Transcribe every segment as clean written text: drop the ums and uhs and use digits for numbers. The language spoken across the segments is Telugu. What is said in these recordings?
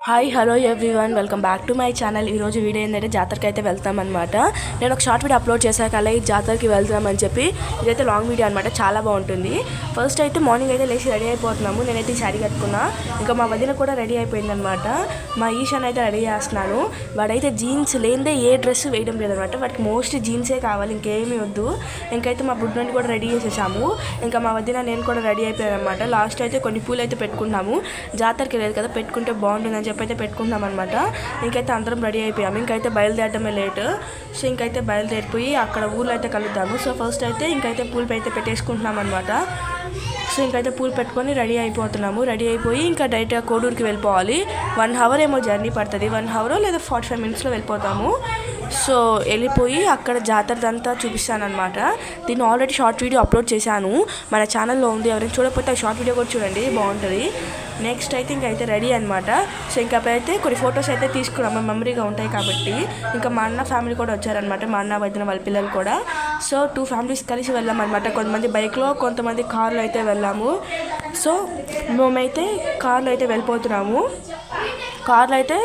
Hi hello everyone, welcome back to my channel. ఈరోజు వీడియో ఏంటంటే జాతరకి అయితే వెళ్తామన్నమాట. నేను ఒక షార్ట్ వీడియో అప్లోడ్ చేశాక అలా ఈ జాతరకి వెళ్తామని చెప్పి ఇదైతే లాంగ్ వీడియో అనమాట. చాలా బాగుంటుంది. ఫస్ట్ అయితే మార్నింగ్ అయితే లేచి రెడీ అయిపోతున్నాము. నేనైతే శారీ కట్టుకున్నా, ఇంకా మా వదిన కూడా రెడీ అయిపోయిందనమాట. మా ఈశాన్ అయితే రెడీ చేస్తున్నాను. వాడైతే జీన్స్ లేదే ఏ డ్రెస్ వేయడం లేదనమాట. వాడికి మోస్ట్లీ జీన్సే కావాలి, ఇంకేమీ వద్దు. ఇంకైతే మా బుడ్డని కూడా రెడీ చేసేసాము. ఇంకా మా వదిన నేను కూడా రెడీ అయిపోయాను అనమాట. లాస్ట్ అయితే కొన్ని పూలు అయితే పెట్టుకున్నాము. జాతరకి లేదు కదా, పెట్టుకుంటే బాగుంటుందని చెప్పైతే పెట్టుకుంటాం అనమాట. ఇంకైతే అందరం రెడీ అయిపోయాము. ఇంకైతే బయలుదేరడమే లేట్. సో ఇంకైతే బయలుదేరిపోయి అక్కడ ఊళ్ళో అయితే కలుద్దాము. సో ఫస్ట్ అయితే ఇంకైతే పూలు అయితే పెట్టేసుకుంటున్నాం అనమాట. సో ఇంకైతే పూలు పెట్టుకొని రెడీ అయిపోతున్నాము. రెడీ అయిపోయి ఇంకా డైరెక్ట్గా కోడూరుకి వెళ్ళిపోవాలి. 1 అవర్ ఏమో జర్నీ పడుతుంది. 1 అవర్ లేదా 45 మినిట్స్లో వెళ్ళిపోతాము. సో వెళ్ళిపోయి అక్కడ జాతరదంతా చూపిస్తానమాట. దీన్ని ఆల్రెడీ షార్ట్ వీడియో అప్లోడ్ చేశాను, మన ఛానల్లో ఉంది. ఎవరైనా చూడకపోతే ఆ షార్ట్ వీడియో కూడా చూడండి, బాగుంటుంది. నెక్స్ట్ అయితే ఇంకైతే రెడీ అనమాట. సో ఇంకా అయితే కొన్ని ఫొటోస్ అయితే తీసుకున్నాము, మెమరీగా ఉంటాయి కాబట్టి. ఇంకా మా అన్న ఫ్యామిలీ కూడా వచ్చారనమాట, మా అన్న వదిన వాళ్ళ పిల్లలు కూడా. సో 2 ఫ్యామిలీస్ కలిసి వెళ్ళామన్నమాట. కొంతమంది బైక్లో, కొంతమంది కార్లో అయితే వెళ్ళాము. సో మేమైతే కార్లో అయితే వెళ్ళిపోతున్నాము. కార్లో అయితే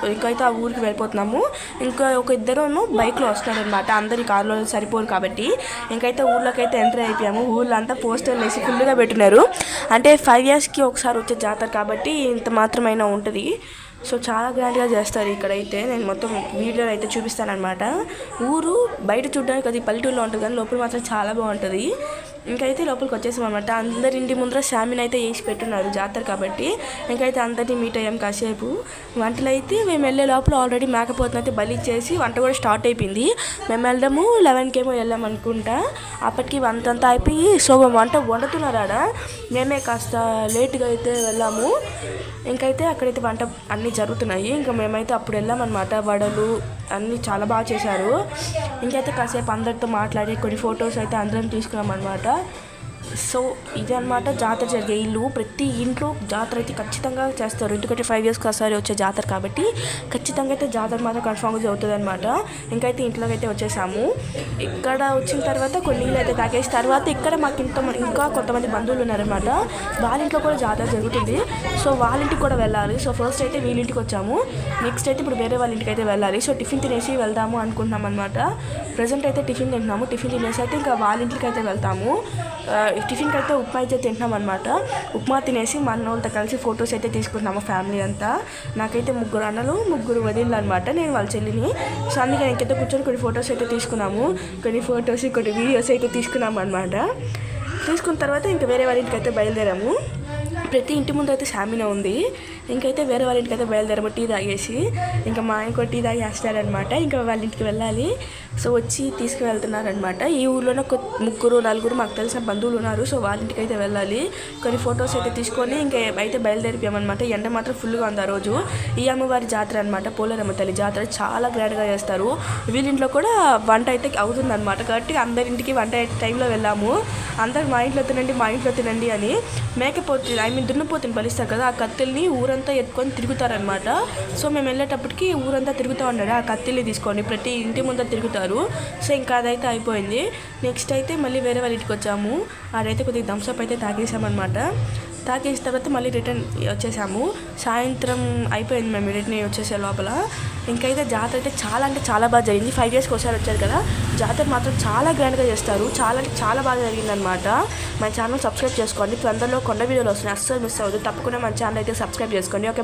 ఇంకైతే ఆ ఊరికి వెళ్ళిపోతున్నాము. ఇంకా ఒక ఇద్దరు బైక్లో వస్తున్నారనమాట. అందరి కార్లో సరిపోరు కాబట్టి ఇంకైతే ఊళ్ళోకి అయితే ఎంటర్ అయిపోయాము. ఊళ్ళో అంతా పోస్టర్లు వేసి ఫుల్గా పెట్టినారు. అంటే 5 ఇయర్స్కి ఒకసారి వచ్చే జాతర కాబట్టి ఇంత మాత్రమైనా ఉంటుంది. సో చాలా గ్రాండ్గా చేస్తారు ఇక్కడైతే. నేను మొత్తం వీడియోలో అయితే చూపిస్తానమాట. ఊరు బయట చూడడానికి అది పల్లెటూరులో ఉంటుంది, కానీ లోపల మాత్రం చాలా బాగుంటుంది. ఇంకైతే లోపలికి వచ్చేసామన్నమాట. అందరి ఇంటి ముందర శామిని అయితే వేసి పెట్టున్నారు జాతర కాబట్టి. ఇంకైతే అందరినీ మీట్ అయ్యాం కాసేపు. వంటలు అయితే మేము వెళ్ళే లోపల ఆల్రెడీ మేకపోతున్న అయితే బలి ఇచ్చేసి వంట కూడా స్టార్ట్ అయిపోయింది. మేము వెళ్ళడము 11కేమో వెళ్ళాం అనుకుంటా. అప్పటికి వంట అంతా అయిపోయి సో వంట వండుతున్నారు ఆడ. మేమే కాస్త లేట్గా అయితే వెళ్ళాము. ఇంకైతే అక్కడైతే వంట అన్నీ జరుగుతున్నాయి. ఇంకా మేమైతే అప్పుడు వెళ్ళామన్నమాట. వడలు అన్నీ చాలా బాగా చేశారు. ఇంకైతే కాసేపు అందరితో మాట్లాడి కొన్ని ఫొటోస్ అయితే అందరం తీసుకున్నాం అనమాట. సో ఇది అనమాట జాతర జరిగే ఇల్లు. ప్రతి ఇంట్లో జాతర అయితే ఖచ్చితంగా చేస్తారు, ఎందుకంటే 5 ఇయర్స్కి ఒకసారి వచ్చే జాతర కాబట్టి ఖచ్చితంగా అయితే జాతర మాత్రం కన్ఫామ్గా జరుగుతుంది అనమాట. ఇంకైతే ఇంట్లోకి అయితే వచ్చేసాము. ఇక్కడ వచ్చిన తర్వాత కొన్ని నీళ్ళు అయితే తాగేసిన తర్వాత ఇక్కడ మాకు ఇంకా కొంతమంది బంధువులు ఉన్నారనమాట. వాళ్ళ ఇంట్లో కూడా జాతర జరుగుతుంది. సో వాళ్ళ ఇంటికి కూడా వెళ్ళాలి. సో ఫస్ట్ అయితే వీళ్ళింటికి వచ్చాము. నెక్స్ట్ అయితే ఇప్పుడు వేరే వాళ్ళ ఇంటికి అయితే వెళ్ళాలి. సో టిఫిన్ తినేసి వెళ్దాము అనుకుంటున్నాం అనమాట. ప్రజెంట్ అయితే టిఫిన్ తింటున్నాము. టిఫిన్ తినేసి అయితే ఇంకా వాళ్ళ ఇంటికి అయితే వెళ్తాము. టిఫిన్కి అయితే ఉప్మా అయితే తింటున్నాం అనమాట. ఉప్మా తినేసి మా అన్న వాళ్ళతో కలిసి ఫొటోస్ అయితే తీసుకుంటున్నాము ఫ్యామిలీ అంతా. నాకైతే 3 అన్నలు 3 వదినలు అనమాట, నేను వాళ్ళ చెల్లిని. సో అందుకే ఇంకైతే కూర్చొని కొన్ని ఫొటోస్ అయితే తీసుకున్నాము. కొన్ని ఫొటోస్ కొన్ని వీడియోస్ అయితే తీసుకున్నాము అనమాట. తీసుకున్న తర్వాత ఇంకా వేరే వాళ్ళ ఇంటికి అయితే బయలుదేరాము. ప్రతి ఇంటి ముందు అయితే శామినా ఉంది. ఇంకైతే వేరే వాళ్ళ ఇంటికి అయితే బయలుదేరాము టీ తాగేసి. ఇంకా మా ఆయన కూడా టీ తాగి వేస్తారనమాట. ఇంకా వాళ్ళ ఇంటికి వెళ్ళాలి. సో వచ్చి తీసుకువెళ్తున్నారనమాట. ఈ ఊళ్ళోనే 3 4 మాకు తెలిసిన బంధువులు ఉన్నారు. సో వాళ్ళ ఇంటికి అయితే వెళ్ళాలి. కొన్ని ఫొటోస్ అయితే తీసుకొని ఇంకా అయితే బయలుదేరిపోయామన్నమాట. ఎండ మాత్రం ఫుల్గా ఉంది ఆ రోజు. ఈ అమ్మవారి జాతర అనమాట, పోలేరమ్మ తల్లి జాతర చాలా గ్రాండ్గా చేస్తారు. వీళ్ళింట్లో కూడా వంట అయితే అవుతుందన్నమాట. కాబట్టి అందరింటికి వంట టైంలో వెళ్ళాము. అందరు మా ఇంట్లో తినండి అని మేకపోతే దున్నపోతుని బలిస్తారు కదా, ఆ కత్తిల్ని ఊరంతా ఎత్తుకొని తిరుగుతారనమాట. సో మేము వెళ్ళేటప్పటికి ఊరంతా తిరుగుతూ ఉన్నాడు. ఆ కత్తిల్ని తీసుకొని ప్రతి ఇంటి ముందర తిరుగుతారు. సో ఇంకా అదైతే అయిపోయింది. నెక్స్ట్ అయితే మళ్ళీ వేరే వాళ్ళ ఇంటికి వచ్చాము. ఆడైతే కొద్దిగా థమ్స్అప్ అయితే తాగేసామన్నమాట. తాగేసిన తర్వాత మళ్ళీ రిటర్న్ వచ్చేసాము. సాయంత్రం అయిపోయింది మేము రిటర్న్ వచ్చేసే లోపల. ఇంకైతే జాతర అయితే చాలా బాగా జరిగింది. 5 ఇయర్స్కి ఒకసారి వచ్చారు కదా, జాతర మాత్రం చాలా గ్రాండ్గా చేస్తారు. చాలా బాగా జరిగిందనమాట. మన ఛానల్ సబ్స్క్రైబ్ చేసుకోండి. తొందరలో కొండ వీడియోలు వస్తున్నాయి, అస్సలు మిస్ అవ్వదు. తప్పకుండా మన ఛానల్ అయితే సబ్స్క్రైబ్ చేసుకోండి. ఓకే.